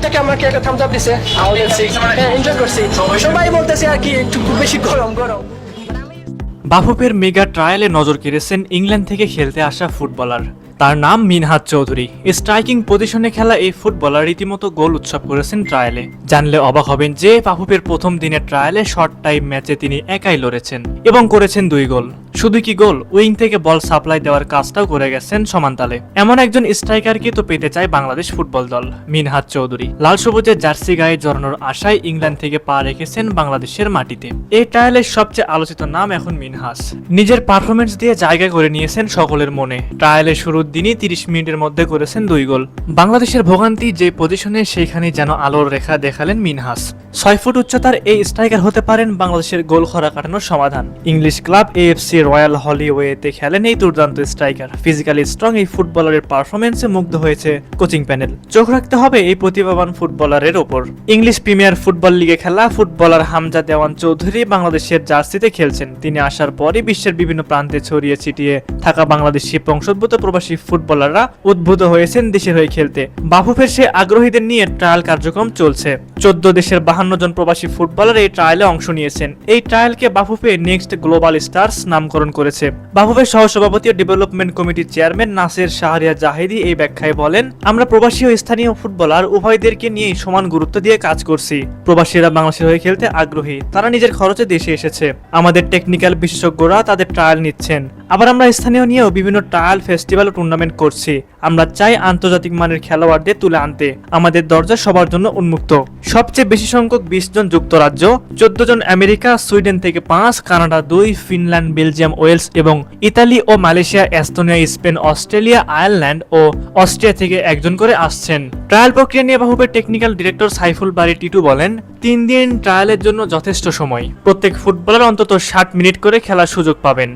প্রত্যেকে আমাকে একটা থামস আপ দিছে, এনজয় করছি। সবাই বলতেছে আর কি একটু খুব বেশি গরম গরম। বাফুফের মেগা ট্রায়ালে নজর কেড়েছেন ইংল্যান্ড থেকে খেলতে আসা ফুটবলার, তার নাম মিনহাজ চৌধুরী। স্ট্রাইকিং পজিশনে খেলা এই ফুটবলার রীতিমতো গোল উৎসব করেছেন ট্রায়ালে। জানলে অবাক হবেন যে বাফুফের প্রথম দিনের ট্রায়ালে শর্ট টাইম ম্যাচে তিনি একাই লড়েছেন এবং করেছেন 2 গোল। শুধু কি গোল, উইং থেকে বল সাপ্লাই দেওয়ার কাজটাও করে গেছেন সমানতালে। এমন একজন স্ট্রাইকারকে তো পেতে চায় বাংলাদেশ ফুটবল দল। মিনহাজ চৌধুরী লাল সবুজের জার্সি গায়ে জড়ানোর আশায় ইংল্যান্ড থেকে পা রেখেছেন বাংলাদেশের মাটিতে। এই ট্রায়ালের সবচেয়ে আলোচিত নাম এখন মিনহাজ। নিজের পারফরমেন্স দিয়ে জায়গা করে নিয়েছেন সকলের মনে। ট্রায়ালের শুরুর দিনই 30 মিনিটের মধ্যে করেছেন 2 গোল। বাংলাদেশের ভোগান্তি যে পজিশনে সেইখানে যেন আলোর রেখা দেখালেন মিনহাজ। 6 ফুট উচ্চতার এই স্ট্রাইকার হতে পারেন বাংলাদেশের গোল খরা কাটানোর সমাধান। ইংলিশ ক্লাব AFC রয়্যাল হলিওয়েতে খেলেন এই দুর্দান্ত স্ট্রাইকার। ফিজিক্যালি স্ট্রং এই ফুটবলারের পারফরমেন্সে মুগ্ধ হয়েছে কোচিং প্যানেল। চোখ রাখতে হবে এই প্রতিভাবান ফুটবলারের ওপর। ইংলিশ প্রিমিয়ার ফুটবল লিগে খেলা ফুটবলার হামজা দেওয়ান চৌধুরী বাংলাদেশের জার্সিতে খেলছেন। তিনি আসার পরই বিশ্বের বিভিন্ন প্রান্তে ছড়িয়ে ছিটিয়ে থাকা বাংলাদেশি বংশোদ্ভূত প্রবাসী ফুটবলাররা উদ্বুদ্ধ হয়েছেন দেশের হয়ে খেলতে। বাফুফের সে আগ্রহীদের নিয়ে ট্রায়াল কার্যক্রম চলছে। 14 দেশের 52 জন প্রবাসী ফুটবলার এই ট্রায়ালে অংশ নিয়েছেন। এই ট্রায়ালকে বাফুফে নেক্সট গ্লোবাল স্টার্স নামকরণ করেছে। বাফুফের সহসভাপতি ও ডেভেলপমেন্ট কমিটির চেয়ারম্যান নাসির শাহরিয়ার জাহিদি এই ব্যাখ্যায় বলেন, আমরা প্রবাসী ও স্থানীয় ফুটবলার উভয়দেরকে নিয়ে সমান গুরুত্ব দিয়ে কাজ করছি। প্রবাসীরা বাংলাদেশের হয়ে খেলতে আগ্রহী, তারা নিজের খরচে দেশে এসেছে। আমাদের টেকনিক্যাল বিশেষজ্ঞরা তাদের ট্রায়াল নিচ্ছেন। আবার আমরা স্থানীয় নিয়েও বিভিন্ন ট্রায়াল ফেস্টিভ্যাল ও টুর্নামেন্ট করছি। আমরা চাই আন্তর্জাতিক মানের খেলোয়াড়দের তুলে আনতে। আমাদের দরজা সবার জন্য উন্মুক্ত। সবচেয়ে বেশি সংখ্যক 20 জন যুক্তরাজ্য, 14 জন আমেরিকা, সুইডেন থেকে 5, কানাডা 2, ফিনল্যান্ড, বেলজিয়াম, ওয়েলস এবং ইতালি ও Malaysia, Estonia, Spain, Australia, Ireland ও অস্ট্রিয়া থেকে 1 জন করে আসছেন। ট্রায়াল প্রক্রিয়া নিয়ে বাফুফের টেকনিক্যাল ডিরেক্টর সাইফুল বারী টিটু বলেন, 3 দিন ট্রায়ালের জন্য যথেষ্ট সময়। প্রত্যেক ফুটবলার অন্তত 60 মিনিট করে খেলার সুযোগ পাবেন।